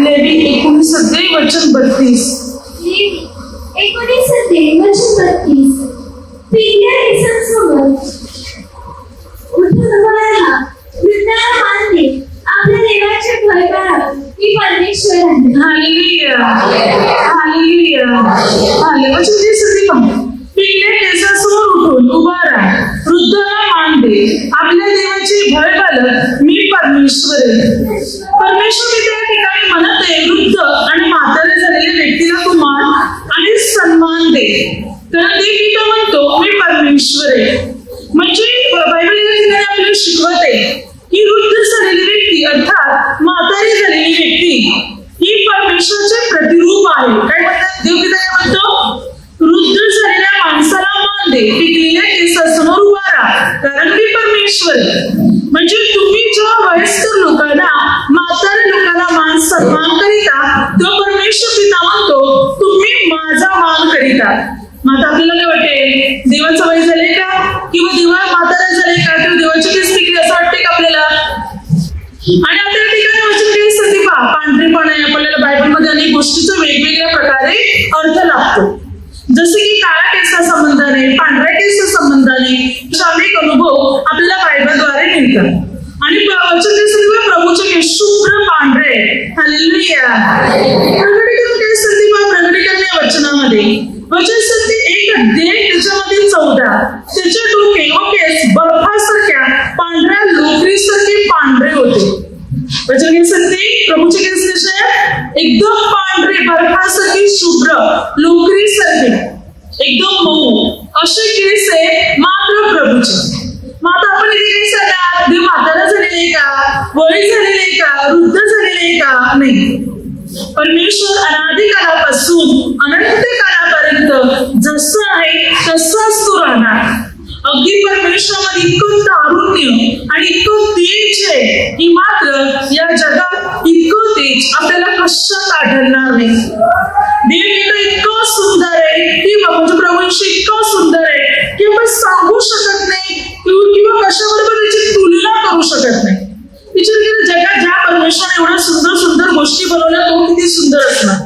Levy 19 वचन 32. पिंगळ्या केसांसोबत उठून उभा राहा, वृद्धाला मान दे, आपल्या देवाचे भय बाळगा, मी परमेश्वर आहे. Hallelujah, hallelujah, hallelujah. पिंगळ्या केसांसमोर उठून उभा राहा, वृद्धाला मान दे, आपल्या देवाचे भय बाळग, मी परमेश्वर आहे. परमेश्वर त्या ठिकाणी म्हणत आहे, वृद्ध आणि म्हातारे झालेल्या व्यक्तीला तू मान आणि सन्मान दे, कारण ते पिता म्हणतो मी परमेश्वर आहे. म्हणजे बायबल या ठिकाणी आपल्याला शिकवत आहे की वृद्ध झालेली व्यक्ती अर्थात म्हातारी झालेली व्यक्ती ही परमेश्वराचे प्रतिरूप आहे. काय म्हणतात देव पिता काय म्हणतो? वृद्ध झालेल्या माणसाला मान दे, पिकलेल्या केसांसमोर उभा राहा, कारण मी परमेश्वर आहे. म्हणजे तुम्ही जेव्हा वयस्कर लोकांना म्हाताऱ्या लोकांना मान सन्मान करिता तो परमेश्वर पिता म्हणतो तुम्ही माझा मान करिता. मग आपल्याला काय वाटते? देवाचं वय झाले का किंवा देवा म्हातारा झाले का किंवा देवाची केस पिकली असं वाटते का आपल्याला? आणि आता या ठिकाणी वचन केस सती पहा, पांढरेपण आहे. आपल्याला बायबलमध्ये अनेक गोष्टीचा वेगवेगळ्या प्रकारे अर्थ लागतो. जसे की काळ्या केसा संबंधाने, पांढऱ्या केसा संबंधाने अनेक अनुभव आपल्याला बायबलद्वारे मिळतात. आणि वचन केस प्रभूचे केस शुभ्र पांढरे. हालेलुया. प्रकटीकरण केस सती पहा, प्रकटीकरण या वचनामध्ये वचन संधी 1 अध्याय त्याच्यामध्ये 14 त्याचे डोके व केस बर्फासारख्या पांढऱ्या लोकरीसारखे पांढरे होते. वचन संधी प्रभूचे केस कसे एकदम पांढरे, बर्फासारखे शुभ्र, लोकरीसारखे एकदम मऊ असे केस आहे मात्र प्रभूचे. मग आता आपण इथे काही सांगा, देव म्हातारा झालेले आहे का, वय झालेले आहे का, वृद्ध झालेले आहे का? नाही. परमेश्वर अनादी काळापासून अनंत काळापर्यंत जसं आहे तसंच तो राहणार. अगदी परमेश्वरामध्ये इतकं तारुण्य आणि इतकं तेज आहे की मात्र या जगात इतकं तेज आपल्याला कशात आढळणार नाही. देव इतकं सुंदर आहे की म्हणजे प्रभूंशी इतकं सुंदर आहे की आपण सांगू शकत नाही किंवा कशाबरोबर त्याची तुलना करू शकत नाही. विचार केला जगात ज्या परमेश्वराने एवढ्या सुंदर सुंदर गोष्टी बनवल्या तो किती सुंदर असणार,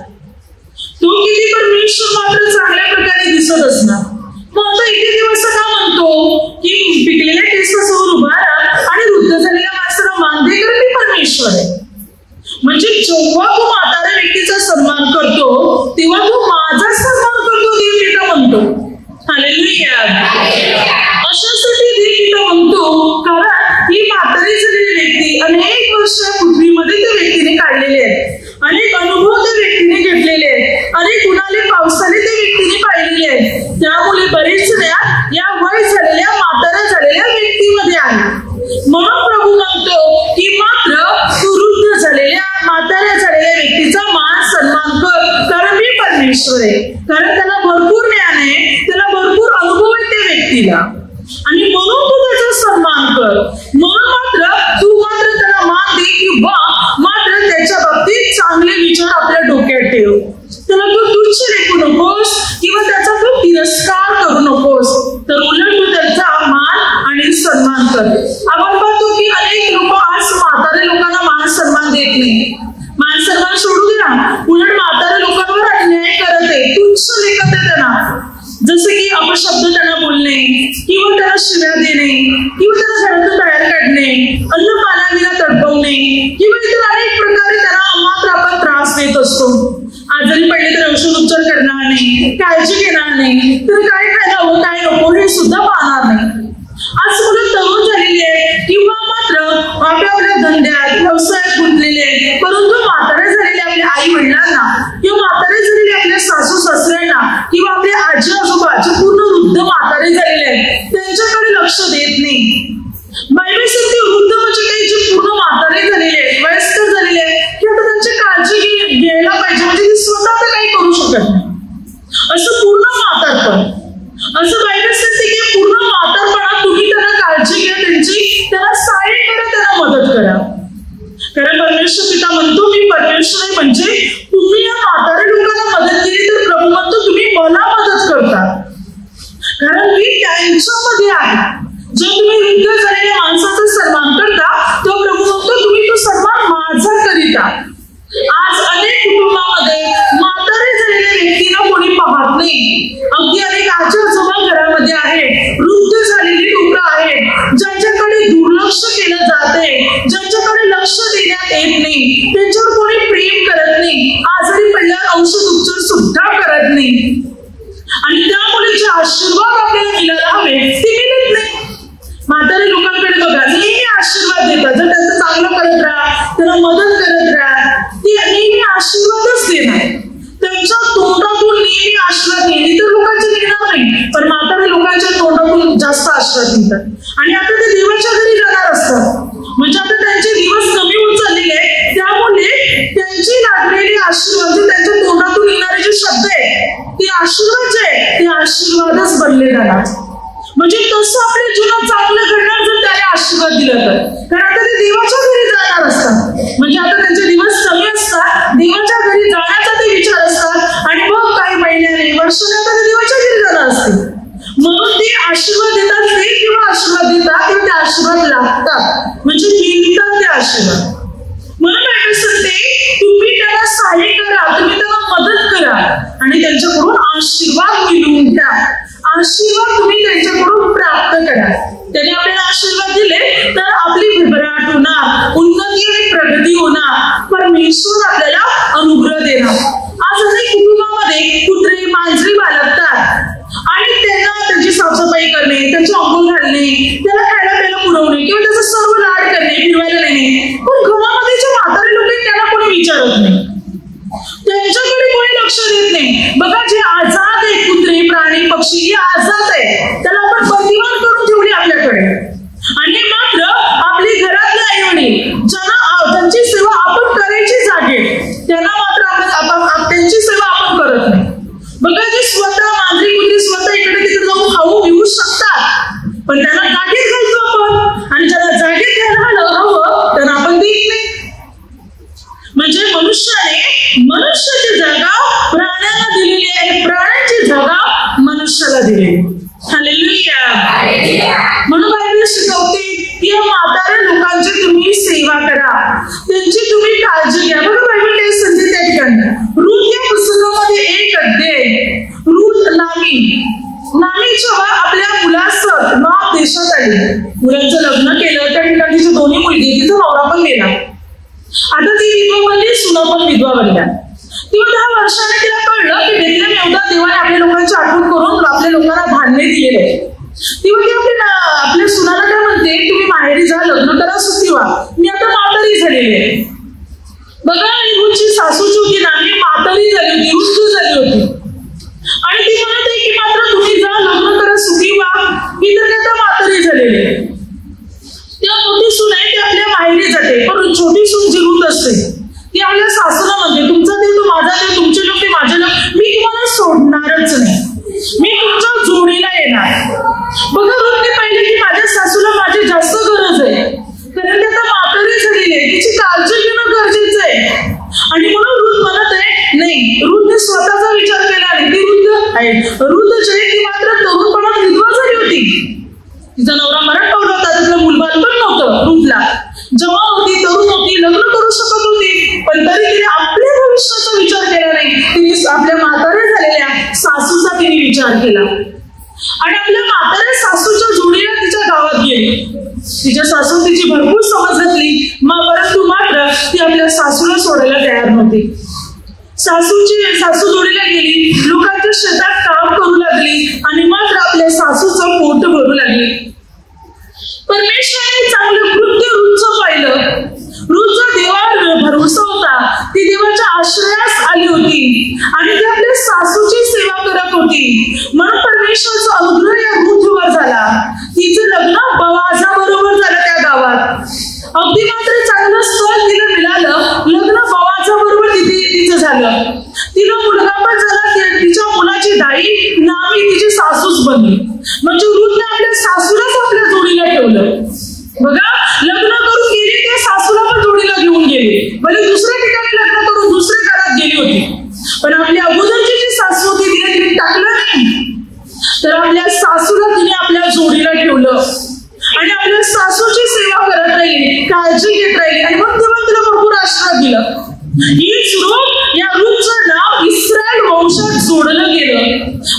तो किती परमेश्वर मात्र चांगल्या प्रकारे दिसत असणार. मग आता इथे दिवस का म्हणतो की पिकलेल्या केसासमोर उभा राहा आणि वृद्ध झालेल्या माणसाला मान दे, कारण मी परमेश्वर आहे. म्हणजे जेव्हा तू म्हाताऱ्या व्यक्तीचा सन्मान करतो तेव्हा तू माझा सन्मान करतो, देव पिता म्हणतो. हालेलुया. अशासाठी देव पिता म्हणतो कारण ही म्हातारी झालेली व्यक्ती अनेक वर्ष पृथ्वीमध्ये त्या व्यक्तीने काढलेले आहेत, अनेक अनुभव त्या व्यक्तीने घेतलेले आहेत, अनेक उन्हाळे पावसाने त्या व्यक्तीने पाहिलेले आहेत. त्यामुळे बरेच या वय झालेल्या म्हाताऱ्या झालेल्या व्यक्तीमध्ये आहे. म्हणून प्रभू म्हणतो की मात्र तू वृद्ध झालेल्या म्हाताऱ्या झालेल्या व्यक्तीचा मान सन्मान कर, कारण मी परमेश्वर आहे. कारण त्याला भरपूर ज्ञान आहे, त्याला भरपूर अनुभव आहे त्या व्यक्तीला, आणि म्हणून तू त्याचा सन्मान कर. म्हणून मात्र तू मात्र त्याला मान दे किंवा मात्र त्याच्या बाबतीत चांगले विचार आपल्या डोक्यात ठेव. त्याला तू तुच्छ लेखू नकोस किंवा त्याचा तू तिरस्कार करू नकोस, तर उलट तू त्याचा मान आणि सन्मान कर. आपण पाहतो की अनेक लोक आज म्हातारे लोकांना मान सन्मान देत नाही. मान सन्मान सोडू दे ना, उलट म्हातारे लोकांवर अन्याय करत आहे, तुच्छ लेखत आहे त्यांना. जसे की अपशब्द त्यांना बोलणे किंवा त्यांना शिव्या देणे किंवा त्यांना घरातून बाहेर काढणे, अन्न पाण्याविना तडपवणे किंवा इतर अनेक प्रकारे त्यांना मात्र आपण त्रास देत असतो. आजारी पडले तर औषध उपचार करणार नाही, काळजी घेणार नाही, तर काय खायला हवं काय नको हे सुद्धा पाहणार नाही. आज मुलं तरुण झालेली आहे किंवा मात्र आपल्या धंद्यात व्यवसायात गुंतलेले आहेत, परंतु म्हातारे झालेले आपल्या आई वडिलांना किंवा म्हातारे झालेले आपल्या सासू सासऱ्यांना किंवा आपल्या आजी आजोबा जे पूर्ण वृद्ध म्हातारे झालेले आहेत त्यांच्याकडे लक्ष देत नाही. बायबल सांगते वृद्ध म्हणजे काही जे पूर्ण म्हातारे झालेले आहेत, वयस्कर झालेले आहेत की आता त्यांची काळजी घ्यायला पाहिजे, म्हणजे ते स्वतः तर काही करू शकत नाही. असं पूर्ण म्हातारपण, असं बायबल सांगते की पूर्ण म्हातारपणात तुम्ही त्यांना काळजी घ्या, त्यांना सहाय्य करा, त्यांना मदत करा. कारण परमेश्वर पिता म्हणतो मी परमेश्वर आहे, म्हणजे तुम्ही या म्हाताऱ्या लोकांना मदत केली तर प्रभू म्हणतो तुम्ही मला मदत करता, कारण मी त्यांच्यामध्ये आहे. जर तुम्ही वृद्ध झालेल्या माणसाचा सन्मान ज्यांच्याकडे लक्ष देण्यात येत नाही, त्यांच्यावर कोणी प्रेम करत नाही, आजारी पडल्यावर औषध उपचार सुद्धा करत नाही, आणि त्यामुळे जे आशीर्वाद आपल्याला मिळायला हवे ते मिळत नाही. म्हातारे लोकांकडे बघा, नेहमी आशीर्वाद देतात. जर त्यांचं चांगलं करत राहा, त्यांना मदत करत राहा, ती नेहमी आशीर्वादच देणार. त्यांच्या तोंडातून नेहमी आशीर्वाद येईल. इतर लोकांचे येणार नाही, पण म्हातारे लोकांच्या तोंडातून जास्त आशीर्वाद येतात. आणि आता ते देवाच्या घरी जाणार असतात, म्हणजे आता त्यांचे दिवस कमी होत चाललेले आहेत, त्यामुळे त्यांची लागलेली आशीर्वाद, त्यांच्या तोंडातून येणारे जे शब्द आहेत ते आशीर्वाद जे आहे ते आशीर्वादच बनले जाणार. म्हणजे तसं आपल्या जीवनात चांगलं घडणार जर त्याने आशीर्वाद दिला तर. कारण आता ते देवाच्या घरी जाणार असतात, म्हणजे आता त्यांचे दिवस कमी असतात, देवाच्या घरी जाण्याचा ते विचार असतात, आणि मग काही महिन्याने वर्षाने आता ते देवाच्या घरी जाणार असते. म्हणून ते आशीर्वाद देतात, ते किंवा आशीर्वाद देतात किंवा ते आशीर्वाद लागतात, म्हणजे मिळतात ते आशीर्वाद. म्हणून काय सांगते, तुम्ही त्याला सहाय्य करा, तुम्ही त्यांना मदत करा, आणि त्यांच्याकडून आशीर्वाद मिळवून घ्या. आशीर्वाद तुम्ही त्यांच्याकडून प्राप्त करा. त्याने आपल्याला आशीर्वाद दिले तर आपली भरभराट होणार, उन्नती आणि प्रगती होणार, परमेश्वर आपल्याला अनुग्रह देणार. आज अनेक कुटुंबामध्ये कुत्रे मांजरी बाळगतात, आणि त्यांना त्यांची साफसफाई करणे, त्यांची अंघोळ घालणे, त्याला खायला प्यायला पुरवणे किंवा त्याचा सर्व लाड करणे, फिरवायला नेणे. पण घरामध्ये जे म्हातारे लोक आहेत त्यांना कोणी विचारत नाही, त्यांच्याकडे कोणी लक्ष देत नाही. बघा, जे आजाद आहे कुत्रे प्राणी पक्षी, हे आजाद आहे, त्याला आपण बंदिवान करून ठेवले आपल्याकडे, आणि मात्र आपली घरातले आईवडील ज्यांची सेवा आपण करायची जागे, त्यांना मात्र त्यांची सेवा आपण करत नाही. बघा, जे स्वतः मांजरी कुत्री स्वतः इकडे तिकडे जाऊन खाऊ पिऊ शकतात, पण त्यांना जागेत घालतो आपण, आणि ज्याला जागेत घ्यायला हवं त्यांना आपण देत नाही. म्हणजे मनुष्याची जागा प्राण्यांना दिलेली आहे, प्राण्यांची जागा मनुष्याला दिलेली. हालेलुया. म्हणून बायबल शिकवते की म्हाताऱ्या लोकांची तुम्ही सेवा करा, त्यांची तुम्ही काळजी घ्या. बघा, बायबल काय सांगते त्या ठिकाणी, रूथ या पुस्तकामध्ये एक अध्याय, रूथ नामी जेव्हा आपल्या मुलासह नॉर्थ देशात आली, मुलांचं लग्न केलं, त्या ठिकाणी तिची दोन्ही मुलगी, तिचा नवरा पण गेला, आता ती विधवा बनली, सुना पण विधवा बनल्या. तेव्हा 10 वर्षाने तिला कळलं की बेथलेम एवढा देवाने आपल्या लोकांची आठवण करून आपल्या लोकांना धान्य दिलेले आहे. तेव्हा ती आपल्या सुनाला काय म्हणते, तुम्ही माहेरी जा, लग्न करा, सुखी व्हा, मी आता म्हातारी झालेली आहे. बघा, रूथची सासूची होती नामी, म्हातारी झाली होती, वृद्ध झाली होती, आणि ती म्हणत आहे की मात्र तुम्ही जा, लग्न करा, सुखी व्हा, मी तर आता म्हातारी झालेली आहे. तेव्हा मोठी सून आहे ती आपल्या माहेरी जाते, पण छोटी सून जी रूथ असते ती आपल्या सासूला म्हणते, तुमचा देव तो माझा देव, तुमचे लोक ते माझे लोक, मी तुम्हाला सोडणारच नाही, मी तुमच्या जोडीला येणार. बघा, रूथने पाहिले की माझ्या सासूला माझी जास्त गरज आहे, कारण ती आता म्हातारी झालेली आहे, तिची काळजी घेणं गरजेचं आहे. आणि म्हणून रूथ म्हणत आहे, नाही, रूथने स्वतःचा विचार केला नाही, ती वृद्ध आहे. रूथ जी आहे ती मात्र तरुणपणात विधवा झाली होती, तिचा नवरा मरण पावला होता, तिचं मुलबाळ पण नव्हतं रूथला, जवान होती, तरुण होती, लग्न करू शकत होती, पण तरी तिने आपल्या भविष्याचा विचार केला नाही. तिने आपल्या म्हाताऱ्या झालेल्या सासूचा तिने विचार केला, आणि आपल्या म्हाताऱ्या सासूच्या जोडीला तिच्या गावात गेली. तिच्या सासू तिची भरपूर समज घातली, परंतु मात्र ती आपल्या सासूला सोडायला तयार नव्हती. सासू जोडीला गेली, लोकांच्या शेतात काम करू लागली, आणि मात्र आपल्या सासूचं पोट भरू लागली. परमेश्वराने चांगलं कृत्य रूथचं पाहिलं. रूथचा देवावर भरोसा होता, ती देवाच्या आश्रयास आली होती, आणि ती आपल्या सासूची सेवा करत होती. म्हणून परमेश्वराचा अनुग्रह या रूथवर झाला. तिचं लग्न बोआजाबरोबर झालं त्या गावात. अगदी मात्र चांगलं स्थळ तिला मिळालं, लग्न बोआजाबरोबर तिचं झालं. तिला मुलगा पण झाला, तिच्या मुलाची दाई नामी तिची सासूच बनली. म्हणजे रूथने आपल्या सासूलाच आपल्या जोडीला ठेवलं. बघा, लग्न करून गेली, त्या सासूला पण जोडीला घेऊन गेली. भले दुसऱ्या ठिकाणी लग्न करून दुसऱ्या घरात गेली होती, पण आपल्या अगोदरची जी सासू होती तिने टाकलं नाही, तर आपल्या सासूला तिने आपल्या जोडीला ठेवलं, आणि आपल्या सासूची सेवा करत राहिली, काळजी घेत राहिली, आणि मग तेव्हा तिला भरपूर आशीर्वाद दिलं. हीच रूथ, या रूथचं नाव इस्रायल वंशात जोडलं गेलं.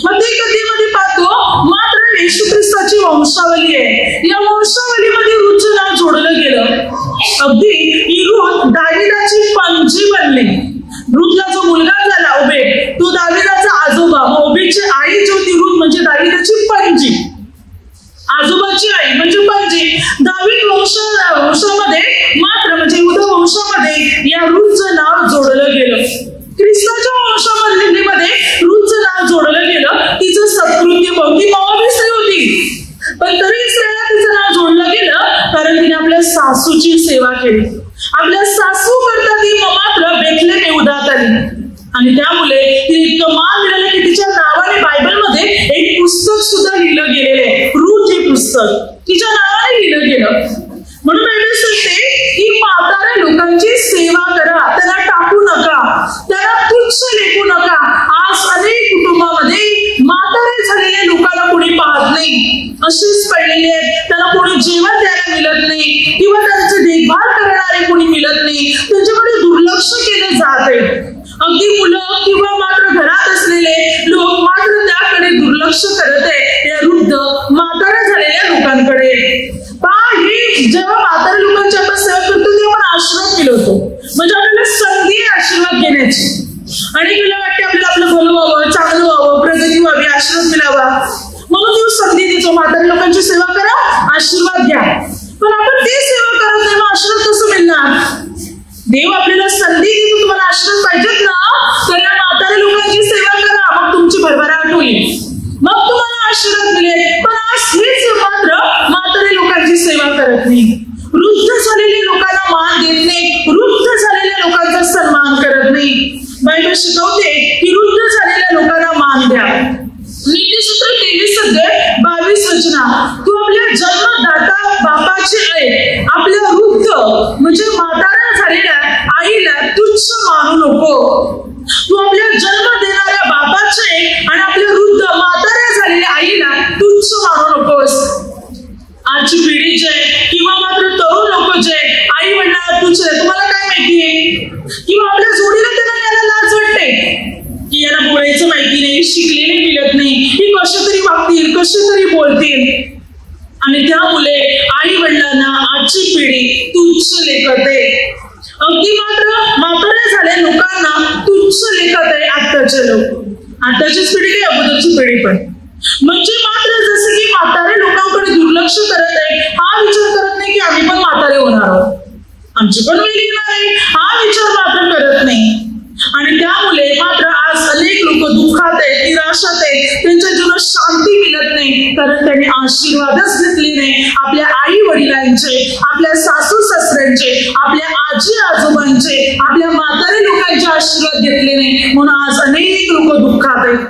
मग ते कधीमध्ये पाहतो, मात्र येशू ख्रिस्ताची वंशावली आहे, या वंशावलीमध्ये रूथचं नाव जोडलं गेलं. अगदी ही रूथ दाविदाची पणजी बनली. रूथला जो मुलगा झाला ओबेद, तो दाविदाचा आजोबा. ओबेदची आई जी होती रूथ म्हणजे दाविदाची पणजी, आजोबाची आई म्हणजे पणजी. दावीद वंशामध्ये मात्र म्हणजे युद्ध वंशामध्ये या रूथचं नाव जोडलं गेलं. ख्रिस्ताच्या वंशामध्ये रूथचं नाव जोडलं गेलं. तिचं सत्कृत्य बहुती मोआबी स्त्री होती, पण तरी स्त्रीला तिचं नाव जोडलं गेलं कारण तिने आपल्या सासूची सेवा केली. आपल्या सासू करता ती मात्र बेथलेम यहूदात आली आणि त्यामुळे तिने इतकं मान मिळालं की तिच्या नावाने बायबलमध्ये एक पुस्तक सुद्धा लिहिलं गेलेलं आहे. रूथ हे पुस्तक तिच्या नावाने लिहिलं गेलं. म्हणून बायबल सांगते की म्हाताऱ्या लोकांची सेवा करा, त्यांना टाकू नका, त्यांना तुच्छ लेखू नका. आज अनेक कुटुंबामध्ये म्हातारे झालेल्या लोकांना कोणी पाहत नाही, अशीच पडलेले आहेत. त्यांना कोणी जेवण द्यायला मिळत नाही किंवा त्यांची देखभाल करणारे कोणी मिळत नाही. त्यांच्याकडे दुर्लक्ष केलं जात आहे. अगदी मुलं किंवा मात्र घरात असलेले लोक मात्र त्याकडे दुर्लक्ष करत आहे या वृद्ध म्हाताऱ्या झालेल्या लोकांकडे. हे जेव्हा म्हाताऱ्या लोकांची आपण सेवा करतो तेव्हा आपण आशीर्वाद केलो होतो, म्हणजे आपल्याला संधी आशीर्वाद घेण्याची. आणि तुला वाटते आपल्याला आपलं भलं व्हावं, चांगलं व्हावं, प्रगती व्हावी, आशीर्वाद मिळावा, म्हणून तू संधी देतो म्हाताऱ्या लोकांची सेवा करा, आशीर्वाद घ्या. पण आपण ते सेवा करत नाही, मग आशीर्वाद कसं मिळणार? देव आपल्याला संधी देतो, तुम्हाला आशीर्वाद पाहिजेत ना, तर या म्हाताऱ्या लोकांची सेवा करा, मग तुमची भरभराट होईल, मग तुम्हाला आशीर्वाद मिळेल. पण आज हेच मात्र म्हाताऱ्या लोकांची सेवा करत नाही, वृद्ध झालेल्या लोकांना मान देत नाही, वृद्ध झालेल्या लोकांचा सन्मान करत नाही. बायबल शिकवते की वृद्ध झालेल्या लोकांना मान द्या. नीतिसूत्र 23:22 वचना, तू आपल्या जन्मदाता बापाचे ऐक, आपल्या वृद्ध म्हणजे म्हाताऱ्या झालेल्या आईला तुच्छ मानू नको. तू आपल्या जन्म देणाऱ्या बापाचे ऐक आणि आपल्या वृद्ध म्हाताऱ्या झालेल्या आईला तुच्छ मानू नकोस. आजची पिढी जे किंवा मात्र तरुण लोक जे आई वडिलांना तुच्छ आहे, तुम्हाला काय माहितीये? किंवा आपल्या जोडीला त्यांना लाज वाटते की यांना बोलायचं माहिती नाही, शिकलेले मिळत नाही, ही कशी तरी वागतील, कशी तरी बोलतील, आणि त्यामुळे आई वडिलांना आजची पिढी तुच्छ लेखत आहे. अगदी मात्र म्हाताऱ्या झाल्या लोकांना तुच्छ लेखत आहे आत्ताचे लोक. आत्ताचीच पिढी काय, अगोदरची पिढी पण. म्हणजे मात्र जसं की म्हातारे लोकांकडे दुर्लक्ष करत आहे, हा विचार करत नाही की आम्ही पण म्हातारे होणार आहोत, आमची पण वेळ येणार आहे, हा विचार मात्र करत नाही. आणि त्यामुळे मात्र आज अनेक लोक दुःखात आहेत, निराशात आहेत, त्यांच्या जीवनात शांती मिळत नाही कारण त्यांनी आशीर्वादच घेतले नाही आपल्या आई वडिलांचे, आपल्या सासू सासऱ्यांचे, आपल्या आजी आजोबांचे, आपल्या म्हातारे लोकांचे आशीर्वाद घेतले नाही. म्हणून आज अनेक लोक दुःखात आहेत.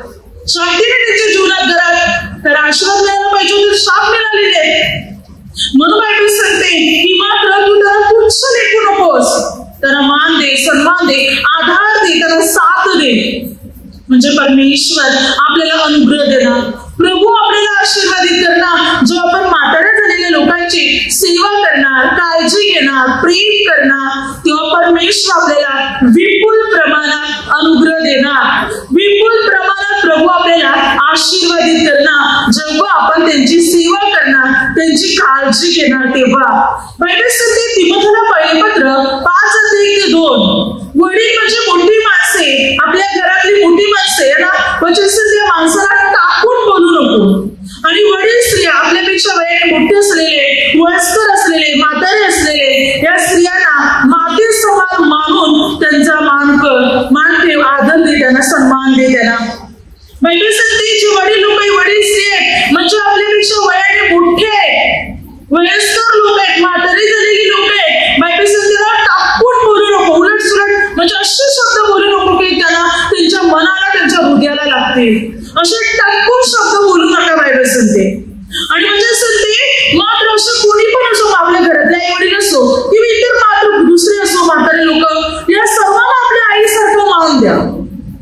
शांतीने त्यांच्या जीवनात घरात तर आशीर्वाद मिळायला पाहिजे होते, शाप मिळालेले आहेत. म्हणून बायबल सांगते की मात्र तू त्याला तुच्छ लेखू नकोस, त्याला मान दे, सन्मान दे, आधार दे, त्याला साथ दे. म्हणजे परमेश्वर आपल्याला अनुग्रह देणार, प्रभू आपल्याला आशीर्वादित करणार. जो आपण म्हाताऱ्या झालेल्या लोकांची सेवा करणार, काळजी घेणार, प्रेम करणार, तेव्हा परमेश्वर आपल्याला विपुल प्रमाणात अनुग्रह देणार, विपुल प्रमाणात प्रभू आपल्याला आशीर्वादित करणार जेव्हा आपण त्यांची सेवा करणार, त्यांची काळजी घेणार. तेव्हा बायबल सांगते तिमोथेला पहिलं पत्र 5:1-2, वडील म्हणजे मोठी माणसे, आपल्या घरातली मोठी माणसे ना, म्हणजे त्या माणसाला टाकून बोलू नको. आणि वडील स्त्रिया आपल्यापेक्षा वयाने मोठे असलेले, वयस्कर असलेले, म्हातारे असलेले या स्त्रियांना माते समान मानून त्यांचा मान ठेव, आदर दे, त्यांना सन्मान दे. त्यांना बायबल सांगते जे वडील लोक, वडील स्त्री आहेत म्हणजे आपल्यापेक्षा वयाने मोठे आहेत, वयस्कर लोक आहेत, म्हातारी झालेली लोक आहेत. बायबल सांगते टाकून बोलू नको, उलट सुलट म्हणजे असे शब्द बोलू नको की त्यांना त्यांच्या मनाला, त्यांच्या हृदयाला लागतील, असे टाकून शब्द बोलू नका. बायबल सांगते. आणि म्हणजे सांगते मात्र असं कोणी पण असो, आपल्या घरातले आई वडील असो किंवा इतर मात्र दुसरे असो, म्हातारे लोक, या सर्वांना आपल्या आईसारखं मान द्या.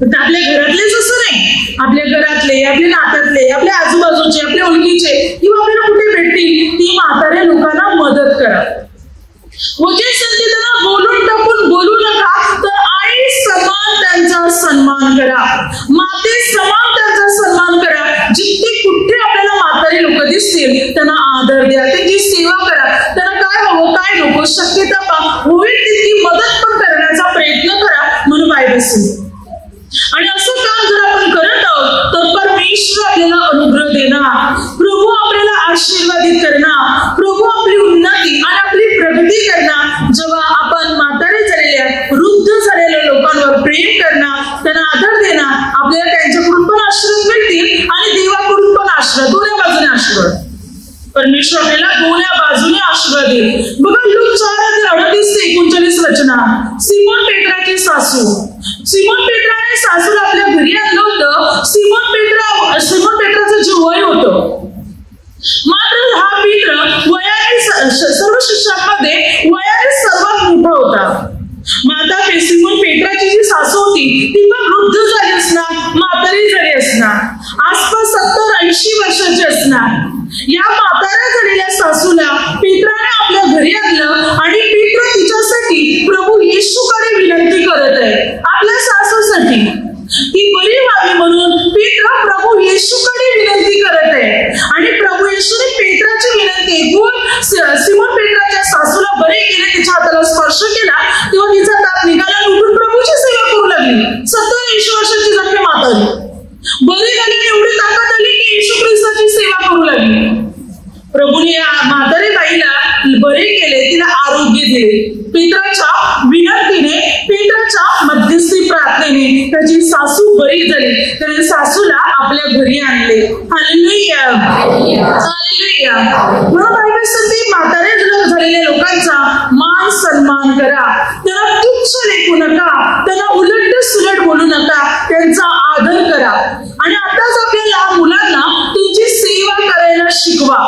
तर आपल्या घरातलेच असं नाही, आपल्या घरातले, आपल्या नात्यातले, आपल्या आजूबाजूचे, आपल्या ओळखीचे किंवा आपल्याला कुठे भेटतील ती म्हाताऱ्या लोकांना मदत करा. म्हणजे संधी त्यांना बोलून टाकून बोलू नका, तर आई समान त्यांचा सन्मान करा, माते समान त्यांचा सन्मान करा. जिथे कुठे आपल्याला म्हातारी लोक दिसतील त्यांना आदर द्या, त्यांची सेवा करा. त्यांना काय हवं काय नको शक्यता पहा, बघा लूक 4:38-39 वचना. सिमोन पेत्राची सासू. सिमोन पेत्राने सासूला आपल्या घरी आणलं होतं. सिमोन पेत्राचं जे वय होतं, मात्र हा मित्र वयाने सर्व शिष्यांमध्ये वयाने सर्वात मोठा होता. माता सिमोन पेत्राची जी सासू होती ती पण वृद्ध झाली असणार, म्हातारी झाली असणार, आसपास 70-80 वर्षाची असणार. या म्हाताऱ्या झालेल्या सासूला पेत्राने आपल्या घरी आणलं आणि पेत्र तिच्यासाठी प्रभू येशूकडे विनंती करत आहे. आपल्या सासूसाठी ती बरी व्हावी म्हणून पेत्र प्रभू येशूकडे विनंती करत आहे. आणि प्रभू येशूने पेत्राची विनंती ऐकून सिमोन पेत्राच्या सासूला बरे केले, तिच्या हाताला स्पर्श केला, तेव्हा तिचा ताप निघाला, उठून प्रभूची सेवा करू लागली. 70-80 वर्षाची जखमी म्हातारी बरी झाली, एवढी ताकद आली की येशू ख्रिस्ताची सेवा करू लागली. प्रभूने या म्हातारे बाईला बरे केले, तिला आरोग्य दिले. पेत्राच्या विनंतीने, पेत्राच्या मध्यस्थी प्रार्थनेने त्याची सासू बरी झाली. त्याने सासूला आपल्या घरी आणले. Hallelujah, hallelujah. म्हणून बायबल सांगते म्हातारे झालेल्या लोकांचा मान सन्मान करा, त्यांना तुच्छ लेखू नका, त्यांना उलट सुलट बोलू नका, त्यांचा आदर करा. आणि आताच आपल्या लहान मुलांना त्यांची सेवा करायला शिकवा,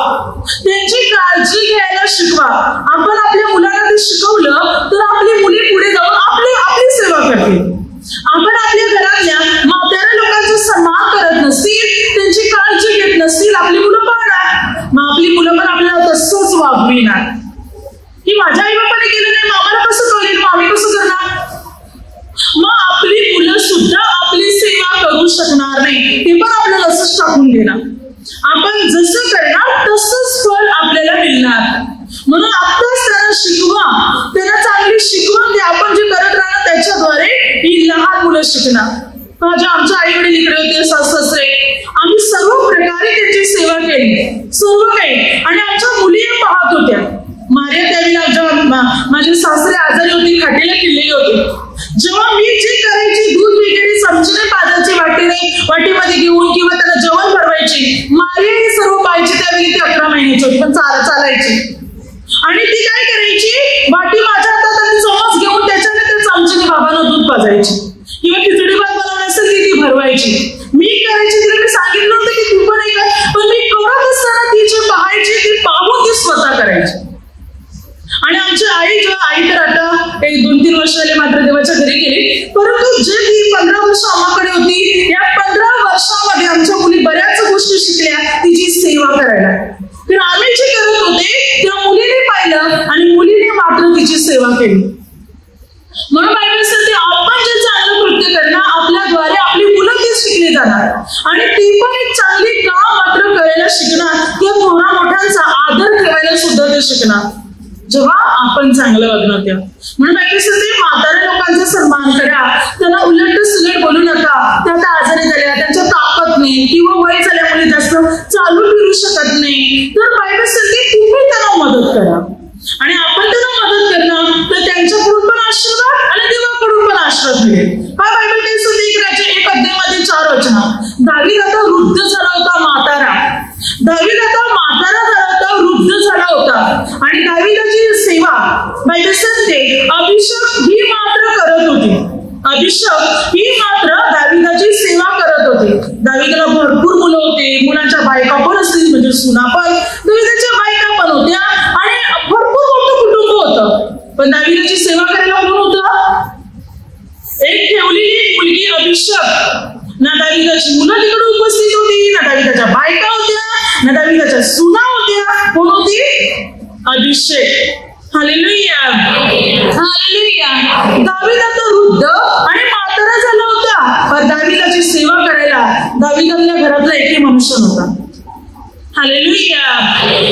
त्यांची काळजी घ्यायला शिकवा. आपण आपल्या मुलांना ते शिकवलं तर आपली मुली पुढे जाऊन आपली सेवा करतील. आपण आपल्या घरातल्या म्हाताऱ्या लोकांचा सन्मान करत नसतील, त्यांची काळजी घेत नसतील, आपली मुलं पाहणार, मग आपली मुलं पण आपल्याला तसंच वागविणार की माझ्या आई बापाने केलं नाही, आम्हाला कसं कळेल, मग आम्ही कसं करणार. मग आपली मुलं सुद्धा आपली सेवा करू शकणार नाही, ते पण आपल्याला असंच टाकून देणार. आपण जसं करणार तसंच फळ आपल्याला मिळणार. म्हणून आत्ताच त्यांना शिकवा, त्यांना चांगली शिकवण द्या. आपण जे करत राहणार त्याच्याद्वारे ही लहान मुलं शिकणार. आमच्या आई वडील इकडे होते, सासरे, आम्ही सर्व प्रकारे त्यांची सेवा केली, सर्व काही. आणि आमच्या मुली पाहत होत्या. मार्या त्यावेळेला माझे सासरे आजारी होते, खाटेला किल्लेले होते. जेव्हा मी जे करायची, दूध वगैरे चमचेने पाजायचे वाटीमध्ये घेऊन किंवा त्याला जेवण भरवायची, मार्या हे सर्व पाहायची. त्यावेळी ती 11 महिन्याची होती, पण चालायची. आणि ती काय करायची, वाटी माझ्या हातात आणि चमच घेऊन त्याच्याने ते चमचेने बाबांना दूध पाजायची किंवा खिचडी भात बनवण्यासाठी ती भरवायची. मी करायची, तिला मी सांगितलं होतं की तू पण कर, पण मी करत असताना ती जे पाहायची ती पाहून ती स्वतः करायची. आणि आमची आई तर आता 2-3 वर्ष झाले मात्र देवाच्या घरी गेली, परंतु जे ती 15 वर्ष आम्हाकडे होती, या 15 वर्षामध्ये आमच्या मुली बऱ्याच गोष्टी शिकल्या तिची सेवा करायला. तर आम्ही जे करत होते त्या मुलीने पाहिलं आणि मुलीने मात्र तिची सेवा केली. म्हणून बायबल सांगते आपण जे चांगलं कृत्य करणार आपल्याद्वारे आपली मुलं ते शिकली जाणार आणि ती पण एक चांगली काम मात्र करायला शिकणार. त्या थोरा मोठ्यांचा आदर ठेवायला सुद्धा ते शिकणार जेव्हा आपण चांगलं वागणार तेव्हा. म्हणून बायबल सांगते म्हाताऱ्या लोकांचा सन्मान करा, त्यांना उलट सुलट बोलू नका. त्या आता आजारी झाल्या, त्यांच्या ताकद नाही किंवा वय झाल्यामुळे जास्त चालू फिरू शकत नाही, तर बायबल सांगते तुम्ही त्यांना मदत करा. आणि आपण त्यांना मदत करणं तर त्यांच्याकडून पण आशीर्वाद आणि देवाकडून पण आशीर्वाद मिळेल. काय बायबल काय सांगते, 1 अध्यायामध्ये 4 वचना. दावीद आता वृद्ध झाला होता, म्हातारा. दावीद आता म्हातारा झाला होता, वृद्ध झाला होता. आणि दावीदाची सेवा बायबल सांगते अभिषेक ही मात्र करत होती. अभिषेक ही मात्र दावीदाची सेवा करत होते. दावीदाला भरपूर मुलं होते, मुलांच्या बायका पण असतील, म्हणजे सुना पण, दावीदाच्या बायका पण होत्या आणि भरपूर मोठं कुटुंब होतं. पण दावीदाची सेवा करायला कोण होतं? एक ठेवलेली मुलगी अभिषेक. ना दावीदाची मुलं तिकडे उपस्थित होती, ना दावीदाच्या बायका होत्या, ना दावीदाच्या सुना होत्या. कोण होती? अभिषेक. Hallelujah, hallelujah. दावीद आता वृद्ध आणि म्हातारा झाला होता, पण दावीदाची सेवा करायला दावीदाच्या घरातला एकही मनुष्य नव्हता. Hallelujah,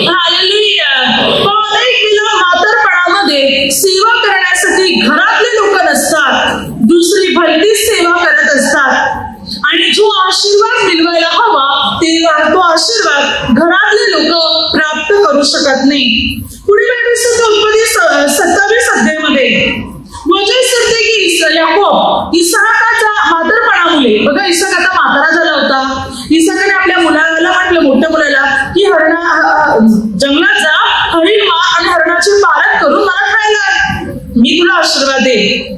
hallelujah. अनेक वेळा म्हातारपणामध्ये सेवा करण्यासाठी घरातले लोक नसतात, दुसरी भलतीच सेवा करत असतात. आणि जो आशीर्वाद मिळवायला हवा तो आशीर्वाद घरातले लोक प्राप्त करू शकत नाही. पुढे उत्पत्ती 27 अध्यायामध्ये वचन सांगते की याकोब इसाकाच्या म्हातारपणामुळे, बघा इसाक आता म्हातारा झाला होता, इसाकाने आपल्या मुलाला म्हटलं, मोठ्या मुलाला की जंगलात जा, हरिण मार आणि हरणा अन्नाचे पारख करून मला खायला मी तुला आशीर्वाद देईन.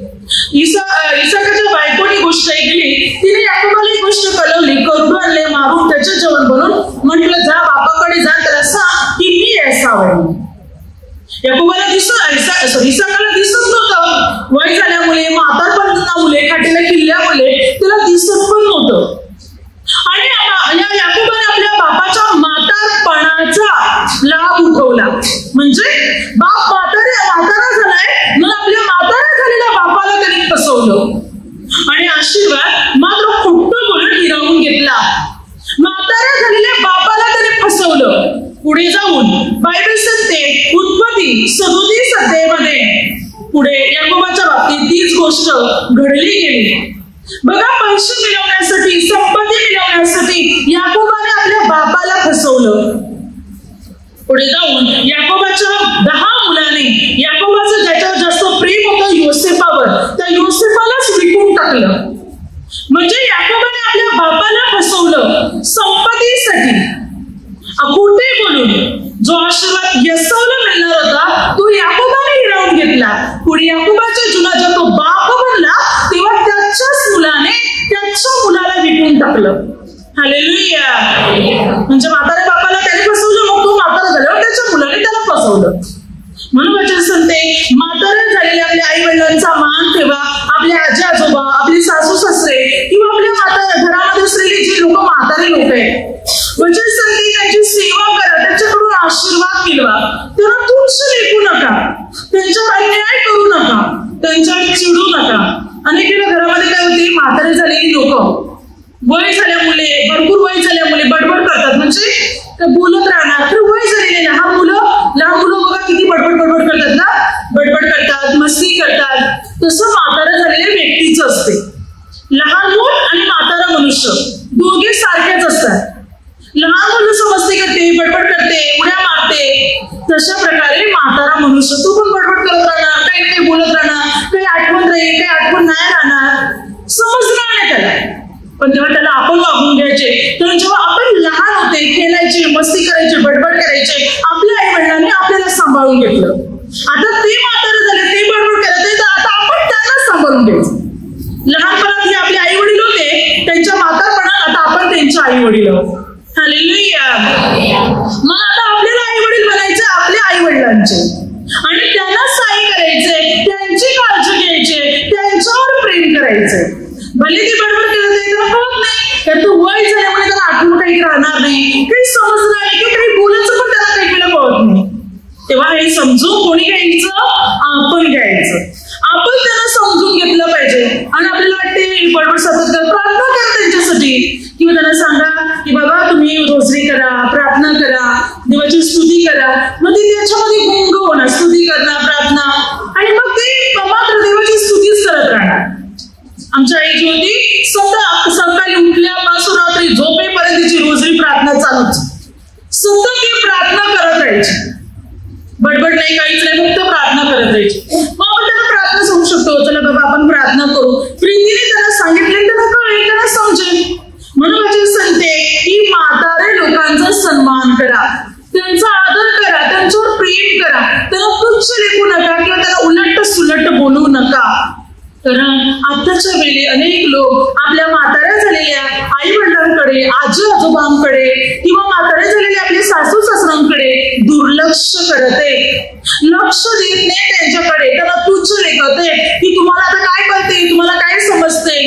इसाकाच्या बायकोनी गोष्ट ऐकली. तिने याकोबाला ही गोष्ट कळवली. करडू आणले, मारून त्याचे जेवण बनवून म्हटलं, जा बापाकडे जा, त्याला सांग की मी ऐसावं. याकोबाला इसाकाला दिसत नव्हतं. वय झाल्यामुळे, म्हातारपणामुळे, खाटेल्या किल्ल्यामुळे त्याला दिसत पण नव्हतं. आणि या याकोबाने आपल्या बापाच्या म्हातारपणाचा लाभ उठवला. म्हणजे बाप म्हातारा झालाय, मग आपल्या म्हातारा झालेल्या बापाला त्यांनी फसवलं आणि आशीर्वाद मात्र खोटं बोलून हिरावून घेतला. म्हातारा झालेल्या बापाला त्याने फसवलं. पुढे जाऊन बायबल सांगते उत्पत्ती 37 अध्यायामध्ये पुढे याकोबाच्या बाबतीत तीच गोष्ट घडली गेली. बघा, पैसे मिळवण्यासाठी, संपत्ती मिळवण्यासाठी याकोबाने आपल्या बापाला फसवलं. पुढे जाऊन याकोबाच्या 10 मुलाने याकोबाचं ज्याच्यावर जास्त प्रेम होतं योसेफावर, त्या योसेफालाच विकून टाकलं. म्हणजे याकोबाने आपल्या बापाला फसवलं संपत्तीसाठी. खोटे बोलून जो आशीर्वाद येसावला मिळणार होता तो याकोबाने हिरावून घेतला. पुढे याकोबाच्या जीवनात जेव्हा तो बाप बनला तेव्हा त्याच्याच मुलाने त्याच्या मुलाला विकून टाकलं. हालेलुया. म्हणजे म्हाताऱ्या बापाला त्याने फसवलं, मग तो म्हातारा झाल्यावर त्याच्या मुलाने त्याला फसवलं. म्हणून वचन सांगते, म्हाताऱ्या झालेल्या आपल्या आई वडिलांचा मान ठेवा. आपले आजी आजोबा, आपले सासू सासरे किंवा आपल्या घरामध्ये असलेले जे लोक म्हातारे लोक आहेत, वचन सांगते त्यांची सेवा करा, त्यांच्याकडून आशीर्वाद मिळवा. त्यांना तुच्छ लेखू नका, त्यांच्यावर अन्याय करू नका, त्यांच्यावर चिडू नका. अनेक वेळा घरामध्ये काय होते, म्हातारे झालेली लोक वय झाल्यामुळे, भरपूर वय झाल्यामुळे बडबड करतात. म्हणजे बोलत राहणार. तर वय झालेले लहान मुलं बघा किती बडबड करतात ना, बडबड करतात, मस्ती करतात. तसं म्हातारा झालेल्या व्यक्तीचं असते. लहान मूल आणि म्हातारा मनुष्य दोघे सारखेच असतात. लहान मुलं समजते करते, बडबड करते, उड्या मारते. तशा प्रकारे म्हातारा मनुष्य तो पण बडबड करत राहणार, काही बोलत राहणार, काही आठवण राहील, काही आठवण नाही राहणार, समजणार नाही त्याला. पण तेव्हा त्याला आपण वागून घ्यायचे. तर जेव्हा आपण लहान होते, खेळायचे, मस्ती करायचे, बडबड करायचे, आपल्या आई वडिलांनी आपल्याला सांभाळून घेतलं. आता ते म्हातारे झाले, ते बडबड करत, तर आता आपण त्यांना सांभाळून घ्यायचं. लहानपणात हे आपले आई वडील होते, त्यांच्या म्हातारपणात आता आपण त्यांच्या आई वडील आहोत. हालेलुया. मग आता आपल्याला आई वडील बनायचे आपल्या आई वडिलांचे आणि त्यांना सहाय्य करायचे, त्यांची काळजी घ्यायची, त्यांच्यावर प्रेम करायचे. भले ती बडबड करत नाही, त्याला कळत नाही, तर तो वय झाल्यामुळे त्याला आठवण काही राहणार नाही, काही समजणार नाही, किंवा काही बोलायचं पण त्याला काही वेळा कळत नाही. तेव्हा हे समजून कोणी घ्यायचं, आपण घ्यायचं. आपण त्यांना समजून घेतलं पाहिजे. आणि आपल्याला वाटते बडबड सतत प्रार्थना करा त्यांच्यासाठी, किंवा त्यांना सांगा की बाबा तुम्ही रोजरी करा, प्रार्थना करा, देवाची स्तुती करा. मग ती त्याच्यामध्ये गुंग होणार, स्तुती करणं, प्रार्थना, आणि मग ते मात्र देवाची स्तुतीच करत राहणार. आमच्या आई जी होती, सकाळी उठल्यापासून रात्री झोपेपर्यंतची रोजरी प्रार्थना चालूच. सतत ती प्रार्थना करत राहायची, बडबड नाही, काहीच नाही, फक्त प्रार्थना करत राहायची. मग आपण त्यांना प्रार्थना सांगू शकतो, चला बाबा आपण प्रार्थना करू. प्रीतीने त्यांना सांगितले, त्यांना कळेल, त्यांना समजेल. म्हणून माझी सांगते की म्हातारे लोकांचा सन्मान करा, त्यांचा आदर करा, त्यांच्यावर प्रेम करा, त्यांना तुच्छ लेखू नका किंवा त्यांना उलट सुलट बोलू नका. कारण आताच्या वेळी अनेक लोक आपल्या म्हाताऱ्या झालेल्या आई वडिलांकडे, आजी आजोबांकडे किंवा म्हातारे झालेले आपले सासू सासऱ्यांकडे दुर्लक्ष करते, लक्ष देत नाही त्यांच्याकडे, त्यांना तुच्छ लेखते की तुम्हाला आता काय कळते, तुम्हाला काय समजते,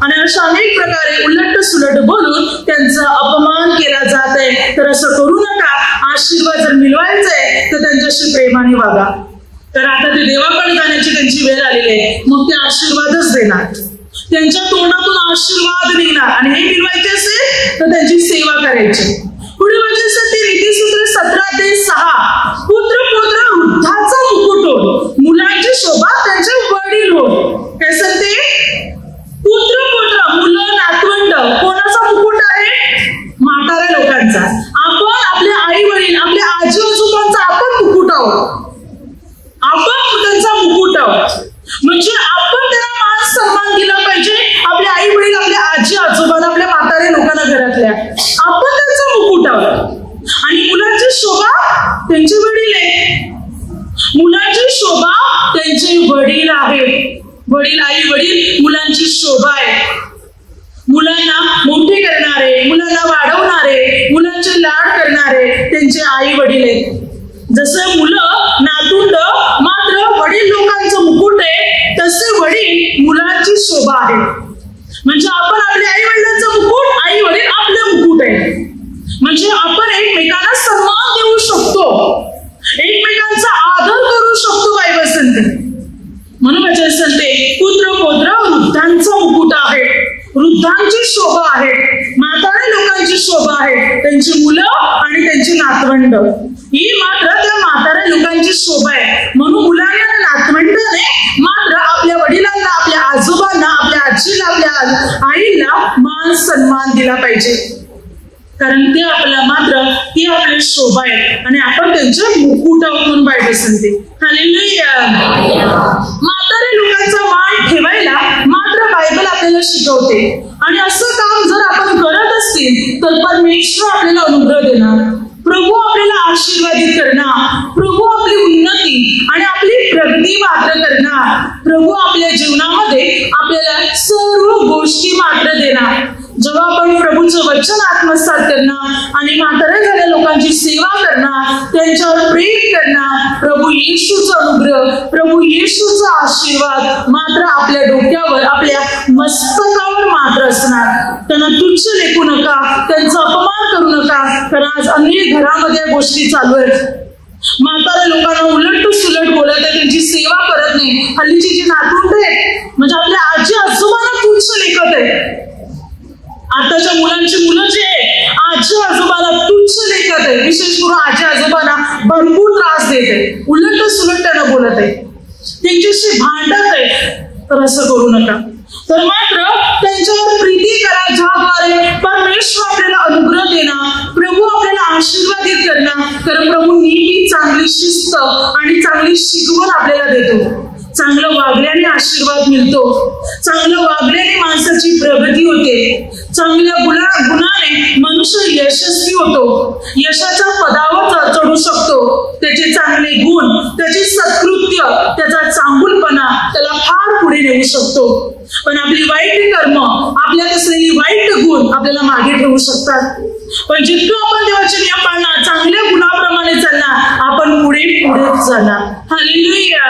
आणि अशा अनेक प्रकारे उलट सुलट बोलून त्यांचा अपमान केला जात आहे. तर असं करू नका. आशीर्वाद जर मिळवायचंय तर त्यांच्याशी प्रेमाने वागा. तर आता ते देवाकडे जाण्याची त्यांची वेळ आलेली आहे, मग ते आशीर्वादच देणार, त्यांच्या तोंडातून आशीर्वाद निघणार. आणि हे मिळवायचे असेल तर त्यांची सेवा करायची. पुढे म्हणजे नीतिसूत्र 17:6 पुत्र पुत्र वृद्धाचा मुकुट हो, मुलांची शोभा त्यांचे वडील हो. काय सांगते? पुत्र पुत्र, मुलं, नातवंड, कोणाचा मुकुट आहे? म्हाताऱ्या लोकांचा. आपण आपल्या आई वडील, आपल्या आजी आजोबांचा आपण मुकुट आहोत, आपण त्यांचा मुकुट आहोत. म्हणजे आपण त्यांना मान सन्मान दिला पाहिजे. आपल्या आई वडील, आपल्या आजी आजोबांना, आपल्या म्हाताऱ्या लोकांना घरातल्या आपण त्यांचा मुकुट आहोत. आणि मुलांची शोभा त्यांचे वडील आहे. मुलांची शोभा त्यांचे वडील आहेत. वडील, आई वडील मुलांची शोभा आहे. मुलांना मोठे करणारे, मुलांना वाढवणारे, मुलांचे लाड करणारे त्यांचे आई वडील आहेत. जसं मुलं नातुंड मात्र वडील लोकांचं मुकुट आहे, तसे वडील मुलांची शोभा आहे. म्हणजे आपण आपल्या आई वडिलांचं मुकुट, आई वडील आपलं मुकुट आहे. म्हणजे आपण एकमेकांना सन्मान देऊ शकतो, एकमेकांचा आदर करू शकतो. बायबल सांगते, म्हणून वचन सांगते, पुत्र पौत्र वृद्धांचा मुकुट आहे, वृद्धांची शोभा आहे, म्हाताऱ्या लोकांची शोभा आहे, त्यांची मुलं आणि त्यांची नातवंड ही मात्र त्या म्हाताऱ्या लोकांची शोभा आहे. म्हणून मुलांना आणि नातवंडाने मात्र आपल्या वडिलांना, आपल्या आजोबांना, आपल्या आजीला, आपल्या आईला मान सन्मान दिला पाहिजे, कारण ते आपला मात्र ती आपली शोभा आहे आणि आपण त्यांचे मुकुट आहोत म्हणून बायबल सांगते. हालेलुया. म्हाताऱ्या लोकांचा मान ठेवायला मात्र बायबल आपल्याला शिकवते आणि असं काम जर आपण करत असतील तर परमेश्वर आपल्याला अनुग्रह देणार, प्रभू आपल्याला आशीर्वादित करणार, प्रभू आपली उन्नती आणि आपली प्रगती मात्र करणार, प्रभू आपल्या जीवनामध्ये आपल्याला सर्व गोष्टी मात्र देणार. जेव्हा आपण प्रभूचं वचन आत्मसात करणार आणि म्हाताऱ्या झालेल्या लोकांची सेवा करणार, त्यांच्यावर प्रेम करणार, प्रभू येशूचा अनुग्रह, प्रभू येशूचा आशीर्वाद मात्र आपल्या डोक्यावर, आपल्या मस्तकावर मात्र असणार. त्यांना तुच्छ लेखू नका, त्यांचा अपमान करू नका, कारण आज अनेक घरामध्ये गोष्टी चालू आहेत. म्हाताऱ्या लोकांना उलट सुलट बोलत आहे, त्यांची सेवा करत नाही. हल्लीची जी नातवंड आहेत म्हणजे आपल्या आजी आजोबांना तुच्छ लेखत आहे. आताच्या मुलांची मुलं जे आजी आजोबाला तुच्छ लेखत आहे, विशेष करून आजी आजोबांना भरपूर त्रास देत आहे, उलट सुलट त्यांना बोलत आहे, त्यांच्याशी भांडत आहे. तर असं करू नका, तर मात्र त्यांच्यावर प्रीती करा, ज्याद्वारे परमेश्वर आपल्याला अनुग्रह देणार, प्रभू आपल्याला आशीर्वादित करणार. कारण प्रभू नेहमी चांगली शिस्त आणि चांगली शिकवण आपल्याला देतो. चांगलं वागल्याने आशीर्वाद मिळतो, चांगलं वागल्याने माणसाची प्रगती होते, चांगल्या गुणाने मनुष्य यशस्वी होतो, यशाच्या पदावर चढू शकतो. त्याचे चांगले गुण, त्याची सत्कृत्य, त्याचा चांगुलपणा त्याला फार पुढे नेऊ शकतो. पण आपली वाईट कर्म, आपल्यात असलेली वाईट गुण आपल्याला मागे ठेवू शकतात. पण जितकं आपण देवाचे नियम पाळणार, चांगल्या गुणाप्रमाणे चालणार, आपण पुढे पुढेच जाणार. हालेलुया.